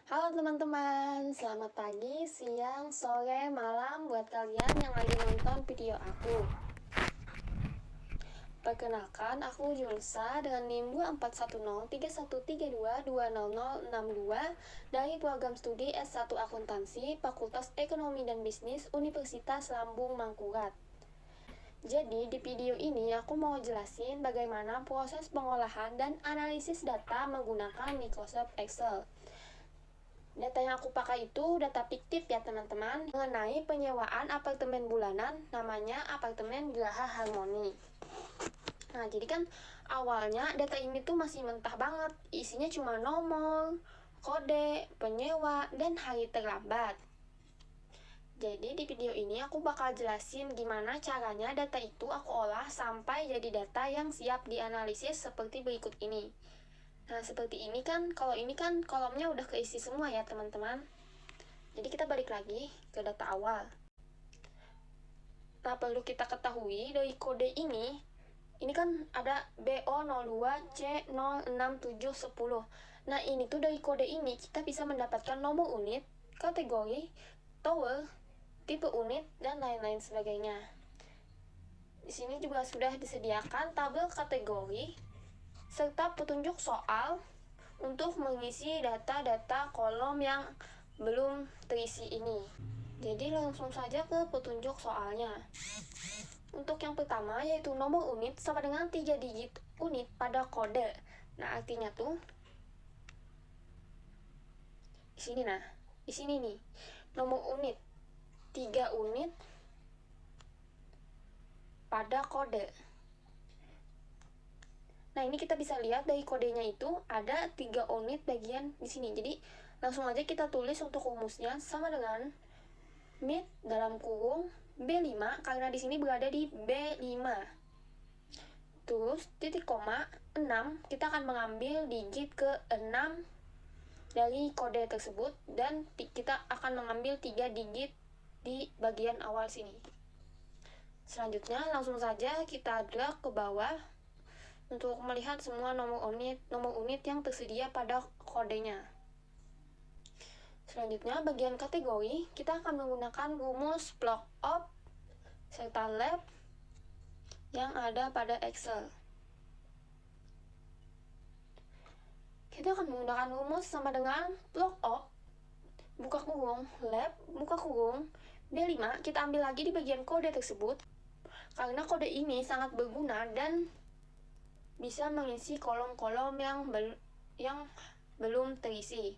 Halo teman-teman, selamat pagi, siang, sore, malam buat kalian yang lagi nonton video aku. Perkenalkan, aku Julsa dengan NIM 2410313220062 dari program studi S1 Akuntansi, Fakultas Ekonomi dan Bisnis, Universitas Lambung Mangkurat. Jadi, di video ini aku mau jelasin bagaimana proses pengolahan dan analisis data menggunakan Microsoft Excel. Data yang aku pakai itu data fiktif ya teman-teman, mengenai penyewaan apartemen bulanan namanya apartemen Geraha Harmoni. Nah, jadi kan awalnya data ini tuh masih mentah banget, isinya cuma nomor, kode, penyewa, dan hari terlambat. Jadi di video ini aku bakal jelasin gimana caranya data itu aku olah sampai jadi data yang siap dianalisis seperti berikut ini. Nah, seperti ini kan, kalau ini kan kolomnya udah keisi semua ya teman-teman. Jadi kita balik lagi ke data awal. Nah, perlu kita ketahui dari kode ini kan ada BO02C06710. Nah, ini tuh dari kode ini kita bisa mendapatkan nomor unit, kategori, tower, tipe unit, dan lain-lain sebagainya. Di sini juga sudah disediakan tabel kategori serta petunjuk soal untuk mengisi data-data kolom yang belum terisi ini. Jadi langsung saja ke petunjuk soalnya. Untuk yang pertama yaitu nomor unit sama dengan 3 digit unit pada kode. Nah, artinya tuh di sini nih. Nomor unit 3 unit pada kode. Nah, ini kita bisa lihat dari kodenya itu ada 3 unit bagian di sini. Jadi, langsung aja kita tulis untuk rumusnya sama dengan mid dalam kurung B5 karena di sini berada di B5. Terus titik koma 6 kita akan mengambil digit ke 6 dari kode tersebut dan kita akan mengambil 3 digit di bagian awal sini. Selanjutnya langsung saja kita drag ke bawah untuk melihat semua nomor unit yang tersedia pada kodenya. Selanjutnya bagian kategori kita akan menggunakan rumus block of serta lab yang ada pada Excel. Kita akan menggunakan rumus sama dengan block of buka kurung lab buka kurung B5, kita ambil lagi di bagian kode tersebut karena kode ini sangat berguna dan bisa mengisi kolom-kolom yang belum terisi.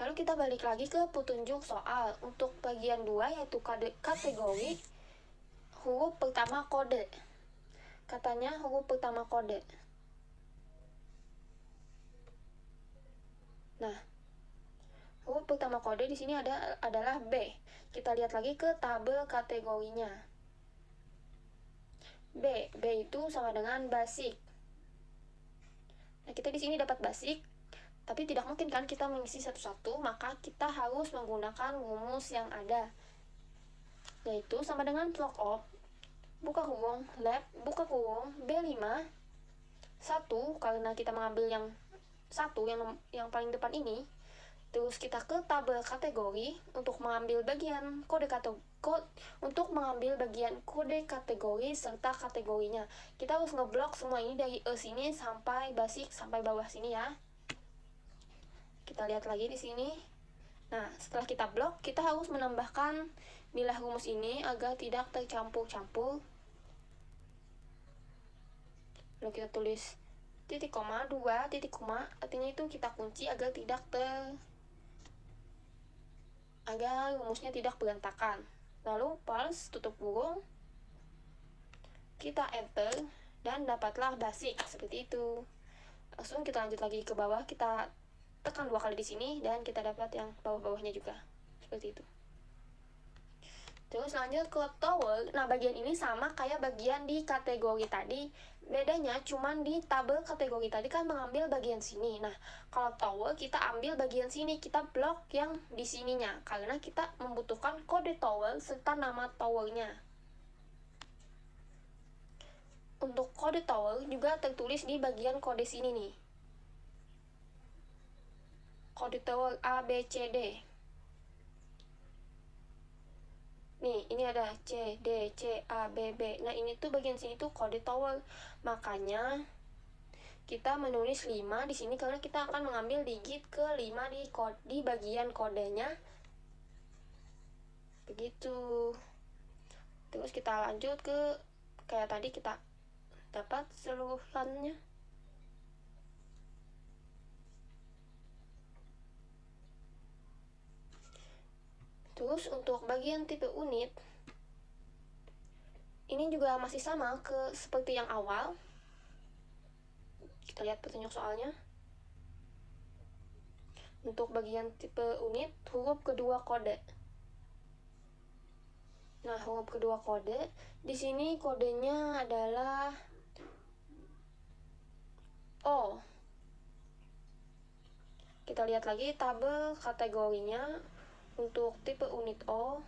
Lalu kita balik lagi ke petunjuk soal. Untuk bagian 2 yaitu kategori huruf pertama kode. Katanya huruf pertama kode. Nah, huruf pertama kode di sini adalah B. Kita lihat lagi ke tabel kategorinya. B itu sama dengan basic. Nah, kita di sini dapat basic, tapi tidak mungkin kan kita mengisi satu-satu, maka kita harus menggunakan rumus yang ada. Yaitu sama dengan block of buka kurung lab buka kurung B5 1 karena kita mengambil yang satu yang paling depan ini. Terus kita ke tabel kategori untuk mengambil bagian kode kategori serta kategorinya. Kita harus ngeblok semua ini dari sini sampai basic sampai bawah sini ya. Kita lihat lagi di sini. Nah, setelah kita blok, kita harus menambahkan bilah rumus ini agar tidak tercampur-campur. Lalu kita tulis titik koma 2 titik koma, artinya itu kita kunci agar rumusnya tidak berantakan. Lalu pause tutup kurung, kita enter dan dapatlah basic seperti itu. Langsung kita lanjut lagi ke bawah, kita tekan 2 kali di sini dan kita dapat yang bawah-bawahnya juga seperti itu. Terus lanjut ke tower. Nah, bagian ini sama kayak bagian di kategori tadi. Bedanya cuman di tabel kategori tadi kan mengambil bagian sini. Nah, kalau tower kita ambil bagian sini, kita blok yang di sininya karena kita membutuhkan kode tower serta nama towernya. Untuk kode tower juga tertulis di bagian kode sini nih. kode tower A, B, C, D. Nih, ini ada C, D, C, A, B, B. Nah, ini tuh bagian sini tuh kode tower. Makanya kita menulis 5 di sini karena kita akan mengambil digit ke-5 di bagian kodenya. Begitu. Terus kita lanjut ke kayak tadi kita dapat seluruhannya. Terus untuk bagian tipe unit ini juga masih sama seperti yang awal. Kita lihat petunjuk soalnya. Untuk bagian tipe unit, huruf kedua kode. Nah, huruf kedua kode, di sini kodenya adalah O. Kita lihat lagi tabel kategorinya untuk tipe unit O.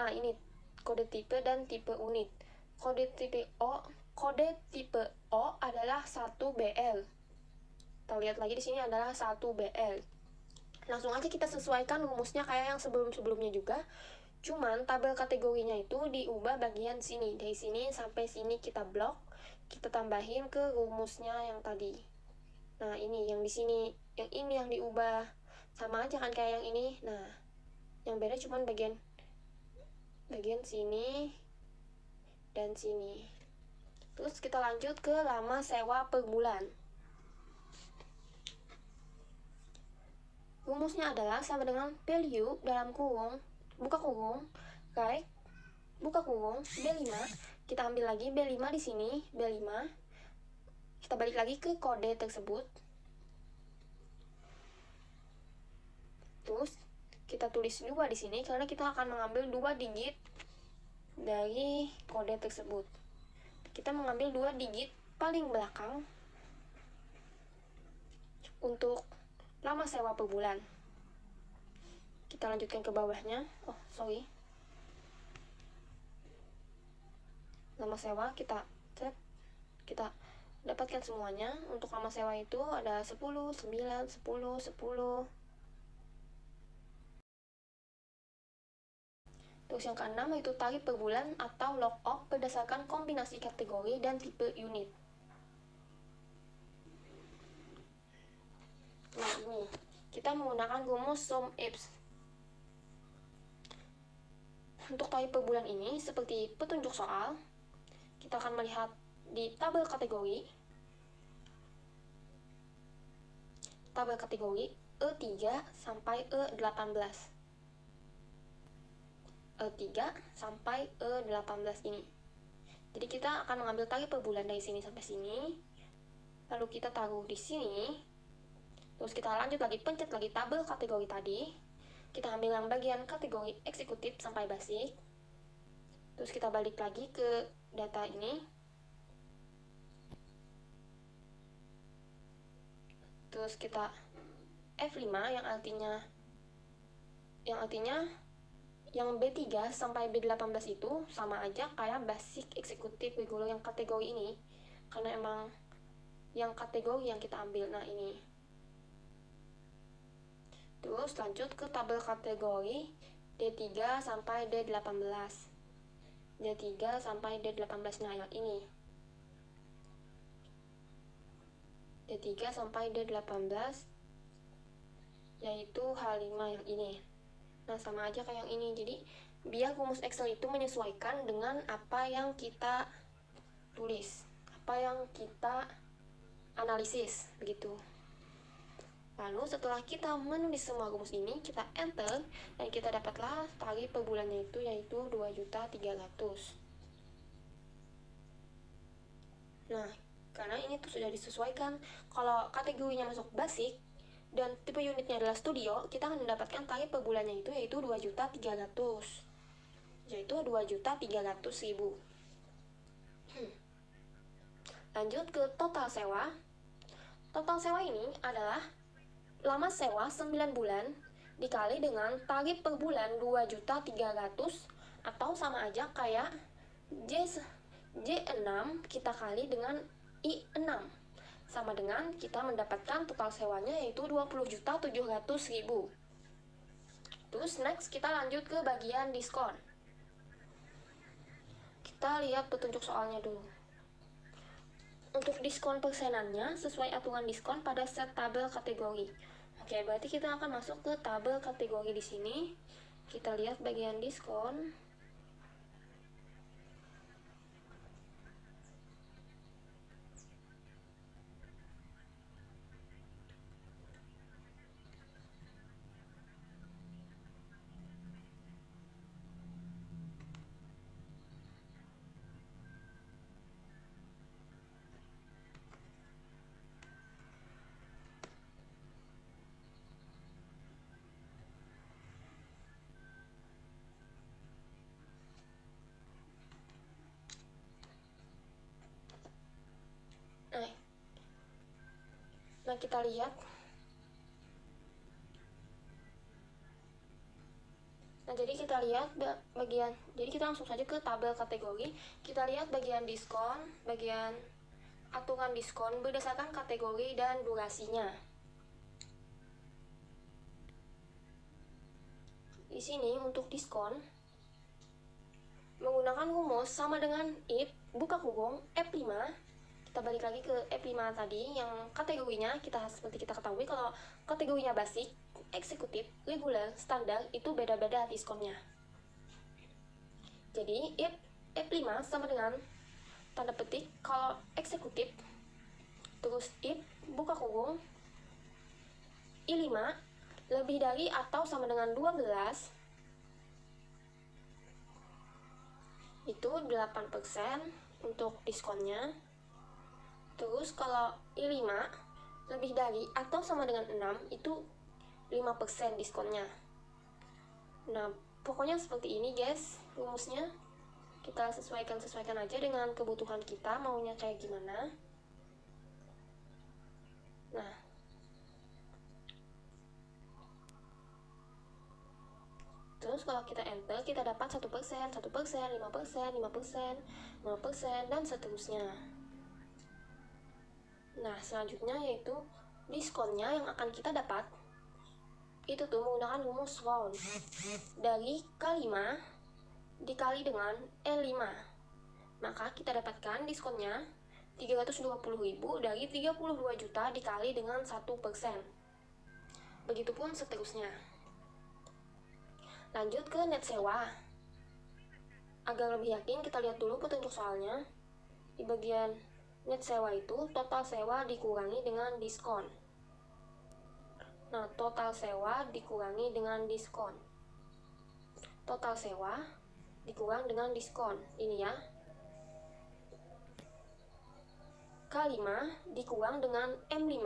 Nah, ini kode tipe dan tipe unit. Kode tipe O adalah 1BL. Kita lihat lagi di sini adalah 1BL. Langsung aja kita sesuaikan rumusnya kayak yang sebelum-sebelumnya juga. Cuman tabel kategorinya itu diubah bagian sini. Dari sini sampai sini kita blok, kita tambahin ke rumusnya yang tadi. Nah, ini yang di sini, yang ini yang diubah. Sama aja kan kayak yang ini. Nah, yang beda cuman bagian sini dan sini. Terus kita lanjut ke lama sewa per bulan. Rumusnya adalah sama dengan value dalam kurung, buka kurung, right, buka kurung, B5. Kita ambil lagi B5 di sini, B5. Kita balik lagi ke kode tersebut. Terus kita tulis 2 di sini karena kita akan mengambil 2 digit dari kode tersebut. Kita mengambil 2 digit paling belakang untuk lama sewa per bulan. Kita lanjutkan ke bawahnya. Oh, sorry. Lama sewa kita cek, kita dapatkan semuanya. Untuk lama sewa itu ada 10, 9, 10, 10. Terus yang keenam yaitu tarif per bulan atau lock-up berdasarkan kombinasi kategori dan tipe unit. Nah, ini kita menggunakan rumus SUMIPS. Untuk tarif per bulan ini seperti petunjuk soal, kita akan melihat di tabel kategori. Tabel kategori E3 sampai E18. E3 sampai E18 ini. Jadi kita akan mengambil tarif per bulan dari sini sampai sini. Lalu kita taruh di sini. Terus kita lanjut lagi, pencet lagi tabel kategori tadi. Kita ambil yang bagian kategori eksekutif sampai basic. Terus kita balik lagi ke data ini. Terus kita F5 yang artinya yang B3 sampai B18 itu sama aja kayak basic eksekutif regular yang kategori ini. Karena emang yang kategori yang kita ambil. Nah, ini. Terus lanjut ke tabel kategori D3 sampai D18. D3 sampai D18. Nah, yang ini. D3 sampai D18 yaitu H5 yang ini. Nah, sama aja kayak yang ini. Jadi, biar rumus Excel itu menyesuaikan dengan apa yang kita tulis, apa yang kita analisis, begitu. Lalu, setelah kita menulis semua rumus ini, kita enter, dan kita dapatlah tarif per bulannya itu, yaitu 2.300.000. Nah, karena ini tuh sudah disesuaikan. Kalau kategorinya masuk basic, dan tipe unitnya adalah studio, kita akan mendapatkan tarif per bulannya itu yaitu 2.300.000. Yaitu 2.300.000. Lanjut ke total sewa. Total sewa ini adalah lama sewa 9 bulan dikali dengan tarif per bulan 2.300.000 atau sama aja kayak J6 kita kali dengan I6 sama dengan kita mendapatkan total sewanya yaitu 20.700.000. Terus next kita lanjut ke bagian diskon. Kita lihat petunjuk soalnya dulu. Untuk diskon persenannya sesuai aturan diskon pada set tabel kategori. Oke, berarti kita akan masuk ke tabel kategori di sini. Kita lihat bagian diskon. Nah, kita lihat. Nah, jadi kita langsung saja ke tabel kategori. Kita lihat bagian diskon, bagian aturan diskon berdasarkan kategori dan durasinya. Di sini untuk diskon menggunakan rumus sama dengan if buka kurung F5. Kita balik lagi ke F5 tadi yang kategorinya seperti kita ketahui kalau kategorinya basic, eksekutif, reguler, standar itu beda-beda diskonnya. Jadi if F5 sama dengan tanda petik kalau eksekutif, terus if buka kurung I5 lebih dari atau sama dengan 12 itu 8% untuk diskonnya. Terus kalau I5 lebih dari atau sama dengan 6 itu 5% diskonnya. Nah, pokoknya seperti ini guys rumusnya. Kita sesuaikan aja dengan kebutuhan kita maunya kayak gimana. Nah, terus kalau kita enter kita dapat 1%, 1%, 5%, 5%, 0%, dan seterusnya. Nah, selanjutnya yaitu diskonnya yang akan kita dapat itu tuh menggunakan rumus round dari K5 dikali dengan L5. Maka kita dapatkan diskonnya 320.000 dari 32 juta dikali dengan 1%. Begitupun seterusnya. Lanjut ke net sewa. Agar lebih yakin kita lihat dulu petunjuk soalnya. Di bagian net sewa itu total sewa dikurangi dengan diskon. Nah, total sewa dikurangi dengan diskon. Total sewa dikurang dengan diskon. Ini ya. K5 dikurang dengan M5.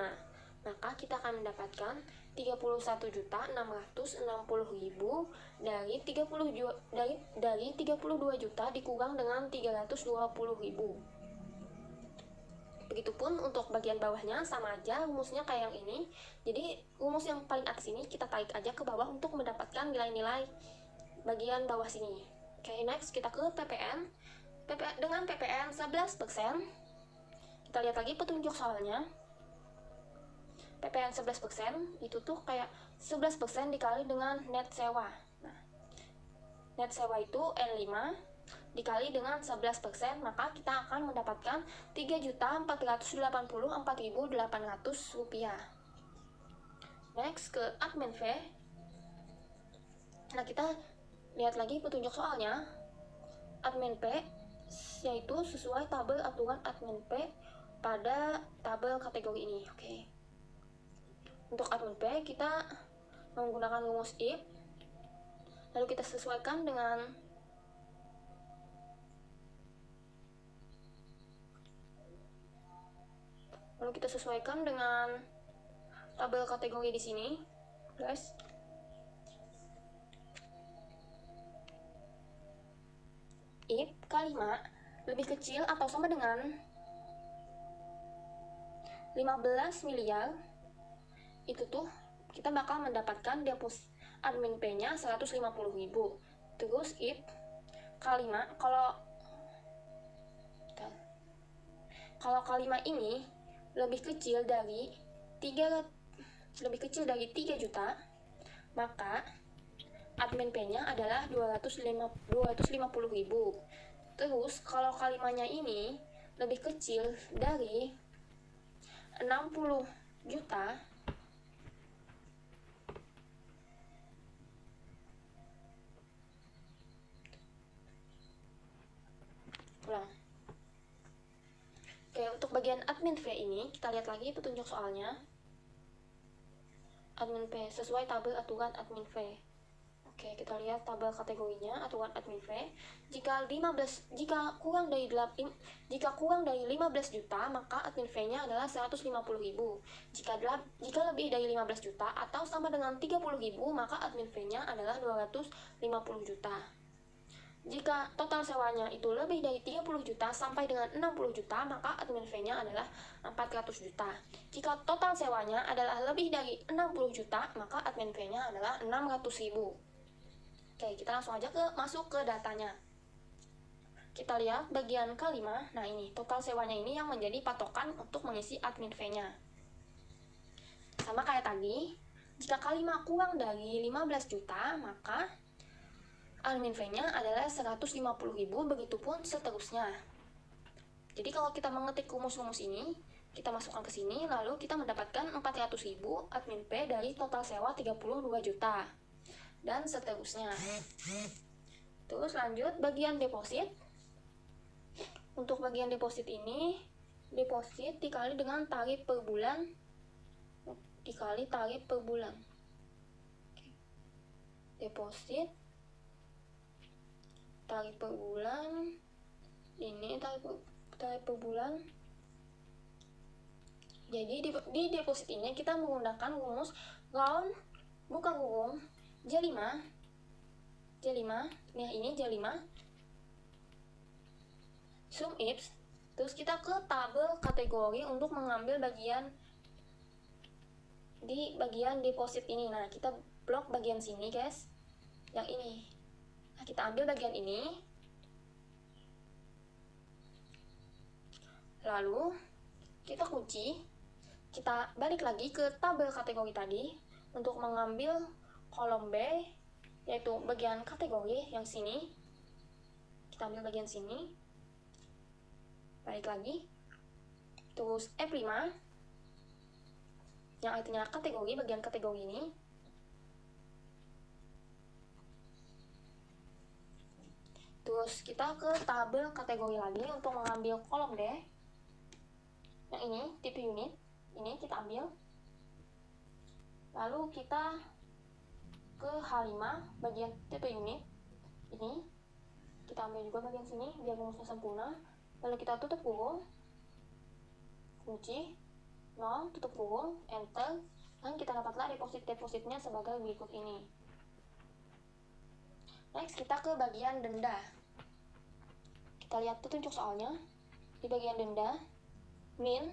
Maka kita akan mendapatkan 31.660.000 dari 32 juta dikurang dengan 320.000. Begitupun untuk bagian bawahnya sama aja rumusnya kayak yang ini. Jadi rumus yang paling atas ini kita tarik aja ke bawah untuk mendapatkan nilai-nilai bagian bawah sini. Oke, next kita ke PPN. Dengan PPN 11%. Kita lihat lagi petunjuk soalnya. PPN 11% itu tuh kayak 11% dikali dengan net sewa. Nah, net sewa itu N5 dikali dengan 11%, maka kita akan mendapatkan 3.484.800 rupiah. Next ke admin fee. Nah, kita lihat lagi petunjuk soalnya. Admin fee yaitu sesuai tabel aturan admin fee pada tabel kategori ini. Oke. Untuk admin fee kita menggunakan rumus if, lalu kita sesuaikan dengan tabel kategori di sini, guys. If K5 lebih kecil atau sama dengan 15 miliar, itu tuh kita bakal mendapatkan deposit admin P-nya 150.000. Terus if K5 kalau K5 ini lebih kecil dari 3 juta, maka admin P-nya adalah 250.000. Terus kalau kalimatnya ini lebih kecil dari 60 juta, ulang. Oke, untuk bagian admin fee ini kita lihat lagi petunjuk soalnya. Admin fee sesuai tabel aturan admin fee. Oke, kita lihat tabel kategorinya aturan admin fee. Jika kurang dari 15 juta, maka admin fee-nya adalah 150.000. Jika lebih dari 15 juta atau sama dengan 30.000, maka admin fee-nya adalah 250 juta. Jika total sewanya itu lebih dari 30 juta sampai dengan 60 juta, maka admin fee-nya adalah 400 juta. Jika total sewanya adalah lebih dari 60 juta, maka admin fee-nya adalah 600.000. Oke, kita langsung aja masuk ke datanya. Kita lihat bagian kelima. Nah, ini total sewanya ini yang menjadi patokan untuk mengisi admin fee-nya. Sama kayak tadi, jika kelima kurang dari 15 juta, maka admin fee-nya adalah 150.000, begitupun seterusnya. Jadi kalau kita mengetik rumus-rumus ini, kita masukkan ke sini, lalu kita mendapatkan 400.000 admin fee dari total sewa 32 juta. Dan seterusnya. Terus lanjut bagian deposit. Untuk bagian deposit ini, deposit dikali dengan tarif per bulan dikali tarif per bulan. Deposit tarif per bulan, ini tarif per bulan. Jadi di deposit ini kita menggunakan rumus round buka kurung J5, nah ini J5, sum ifs, terus kita ke tabel kategori untuk mengambil bagian di bagian deposit ini. Nah, kita blok bagian sini, guys, yang ini. Nah, kita ambil bagian ini, lalu kita kunci, kita balik lagi ke tabel kategori tadi untuk mengambil kolom B, yaitu bagian kategori yang sini. Kita ambil bagian sini, balik lagi, terus F5 yang artinya kategori, bagian kategori ini. Terus kita ke tabel kategori lagi untuk mengambil kolom D, yang ini tipe unit, ini kita ambil, lalu kita ke H5 bagian tipe unit ini, kita ambil juga bagian sini biar rumusnya sempurna, lalu kita tutup kurung, kunci 0, tutup kurung, enter, dan kita dapatlah depositnya sebagai berikut ini. Next, kita ke bagian denda. Kita lihat petunjuk soalnya. Di bagian denda, min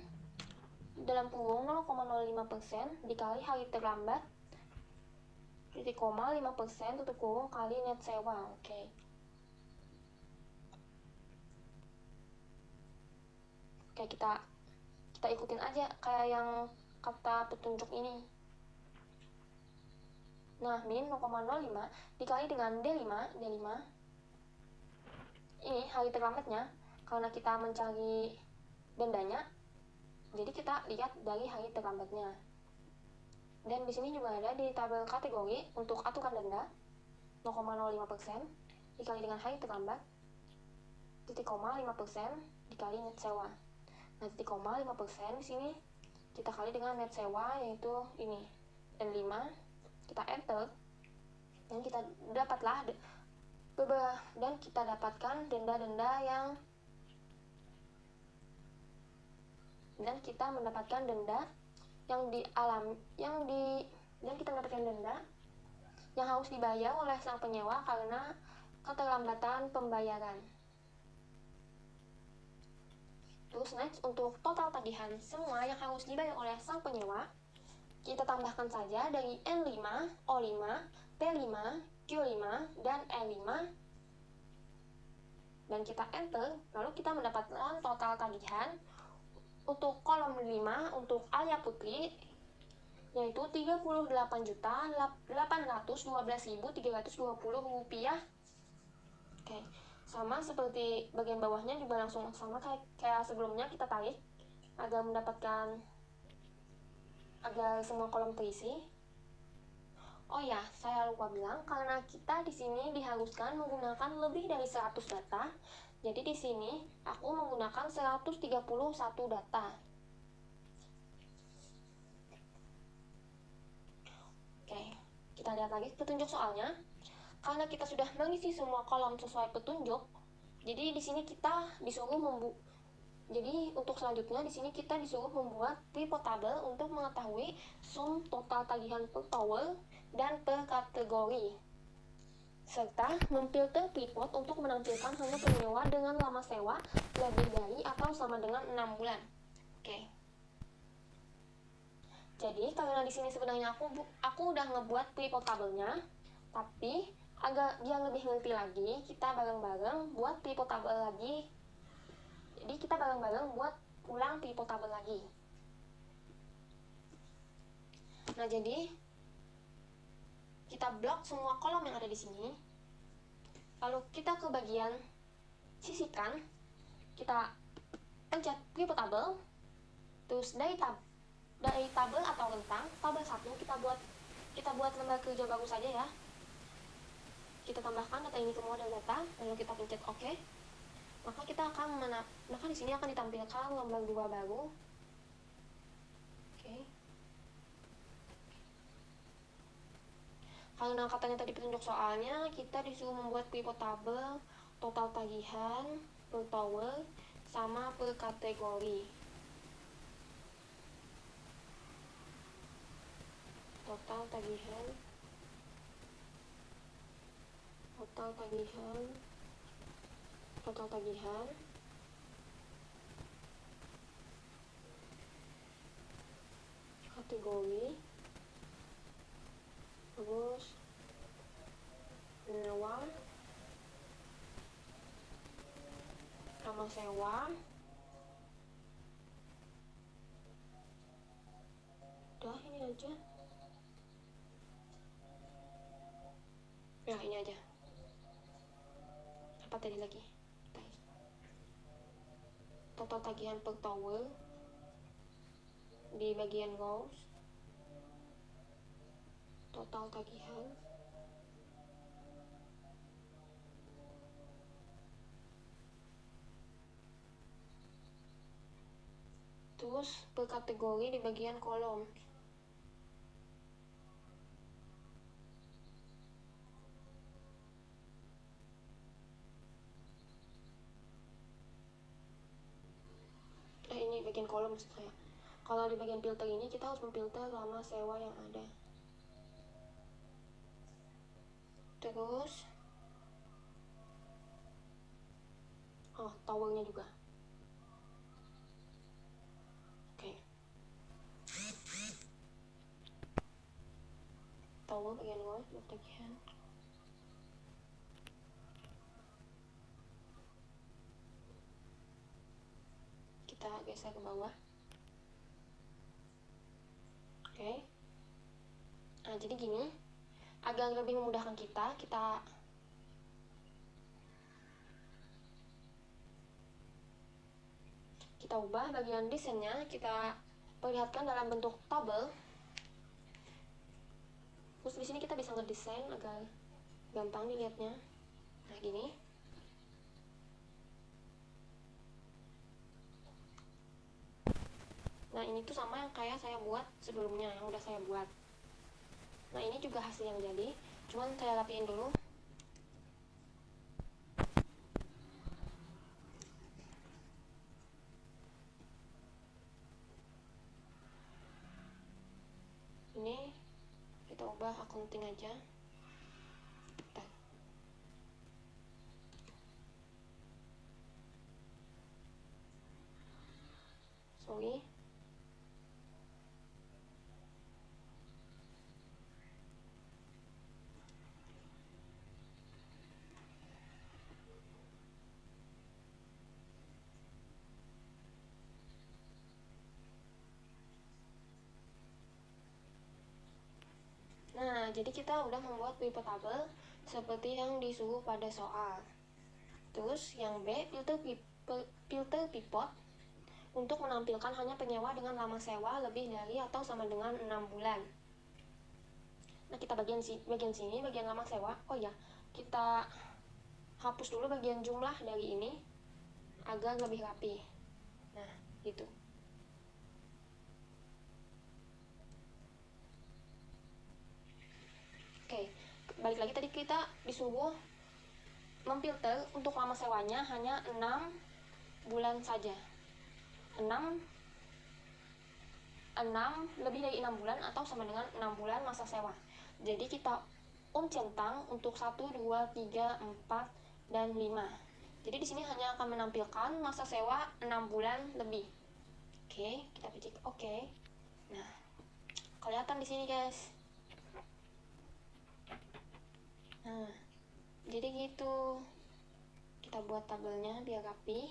dalam kurung 0,05% dikali hari terlambat, 0,5% tutup kurung kali net sewa. Oke. Oke, kita ikutin aja kayak yang kata petunjuk ini. Nah, min 0,05 dikali dengan D5 ini hari terlambatnya, karena kita mencari dendanya, jadi kita lihat dari hari terlambatnya. Dan di sini juga ada di tabel kategori untuk aturan denda 0,05% dikali dengan hari terlambat, 0,5% dikali net sewa. Nah, 0,5% di sini kita kali dengan net sewa, yaitu ini N5, kita enter, dan kita dapatkan denda-denda yang, dan kita mendapatkan denda yang harus dibayar oleh sang penyewa karena keterlambatan pembayaran. Terus next, untuk total tagihan semua yang harus dibayar oleh sang penyewa, kita tambahkan saja dari N5, O5, P5, Q5, dan L5, dan kita enter, lalu kita mendapatkan total tagihan Untuk kolom 5 untuk Alia Putri yaitu Rp38.812.320. Oke, sama seperti bagian bawahnya juga langsung sama kayak sebelumnya, kita tarik agar semua kolom terisi. Oh ya, saya lupa bilang karena kita di sini diharuskan menggunakan lebih dari 100 data. Jadi di sini aku menggunakan 131 data. Oke, kita lihat lagi petunjuk soalnya. Karena kita sudah mengisi semua kolom sesuai petunjuk, jadi di sini kita disuruh untuk selanjutnya di sini kita disuruh membuat report table untuk mengetahui sum total tagihan per tower dan per kategori, serta memfilter report untuk menampilkan hanya penyewa dengan lama sewa lebih dari atau sama dengan 6 bulan. Oke. Jadi karena di sini sebenarnya aku udah ngebuat report table-nya, tapi agar dia lebih ngerti lagi, kita bareng-bareng buat pivot table lagi. Jadi kita bareng-bareng buat ulang pivot table lagi. Nah, jadi kita blok semua kolom yang ada di sini. Lalu kita ke bagian sisihkan, kita pencet pivot table. Terus dari tabel atau rentang, tabel 1 kita buat lembar kerja baru saja ya. Kita tambahkan data ini ke model data, lalu kita pencet OK. Maka di sini akan ditampilkan lembar 2 baru. Oke. Karena katanya tadi petunjuk soalnya, kita disuruh membuat pivot table total tagihan per tower sama per kategori. Total tagihan kategori, terus penyewa, nama sewa, udah ini aja. Ya ini aja. Apa tadi lagi? Total tagihan per tower di bagian rows, total tagihan, terus per kategori di bagian kolom. Ini bagian kolom maksud saya. Kalau di bagian filter ini kita harus memfilter lama sewa yang ada. Terus towernya juga. Oke. Tower bagian luar, tagihan. Kita geser ke bawah. Oke. Nah, jadi gini, agar lebih memudahkan kita ubah bagian desainnya, kita perlihatkan dalam bentuk tabel. Terus di sini kita bisa ngedesain agar gampang dilihatnya. Nah, gini. Nah, ini tuh sama yang kayak saya buat sebelumnya, yang udah saya buat. Nah, ini juga hasil yang jadi, cuman saya rapiin dulu. Ini kita ubah accounting aja. Bentar. Sorry. Nah, jadi kita udah membuat pivot table seperti yang disuruh pada soal. Terus yang B, filter pivot untuk menampilkan hanya penyewa dengan lama sewa lebih dari atau sama dengan 6 bulan. Nah, kita bagian sini, bagian lama sewa. Oh ya, kita hapus dulu bagian jumlah dari ini agar lebih rapi. Nah, gitu. Oke, balik lagi, tadi kita disuruh memfilter untuk lama sewanya hanya 6 bulan saja. 6 lebih dari 6 bulan atau sama dengan 6 bulan masa sewa. Jadi kita centang untuk 1, 2, 3, 4, dan 5. Jadi di sini hanya akan menampilkan masa sewa 6 bulan lebih. Oke, kita pilih oke. Nah, kelihatan di sini, guys. Nah, jadi gitu. Kita buat tabelnya biar rapi.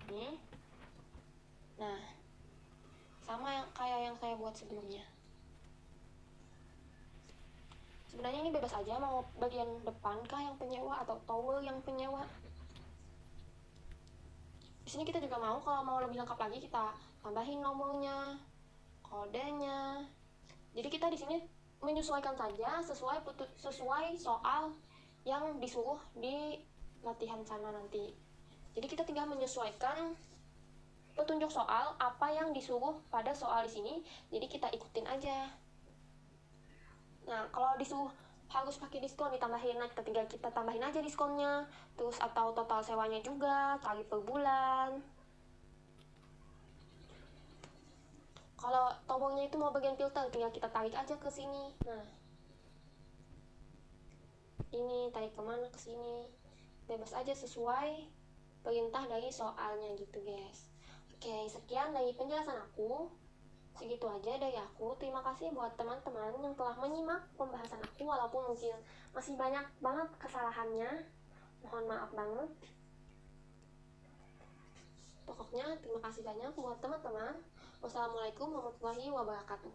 Ini. Nah, sama kayak yang saya buat sebelumnya. Sebenarnya ini bebas aja, mau bagian depan kah yang penyewa atau tower yang penyewa. Di sini kita juga mau, kalau mau lebih lengkap lagi, kita tambahin nomornya, kodenya. Jadi kita di sini menyesuaikan saja sesuai soal yang disuruh di latihan sana nanti. Jadi kita tinggal menyesuaikan petunjuk soal apa yang disuruh pada soal di sini. Jadi kita ikutin aja. Nah, kalau disuruh harus pakai diskon ditambahin, nah kita tambahin aja diskonnya. Terus atau total sewanya juga, kali per bulan. Kalau tombolnya itu mau bagian filter, tinggal kita tarik aja ke sini. Nah, ini tarik kemana, ke sini. Bebas aja sesuai perintah dari soalnya gitu, guys. Oke, sekian dari penjelasan aku. Segitu aja dari aku. Terima kasih buat teman-teman yang telah menyimak pembahasan aku, walaupun mungkin masih banyak banget kesalahannya. Mohon maaf banget. Pokoknya terima kasih banyak buat teman-teman. Wassalamualaikum warahmatullahi wabarakatuh.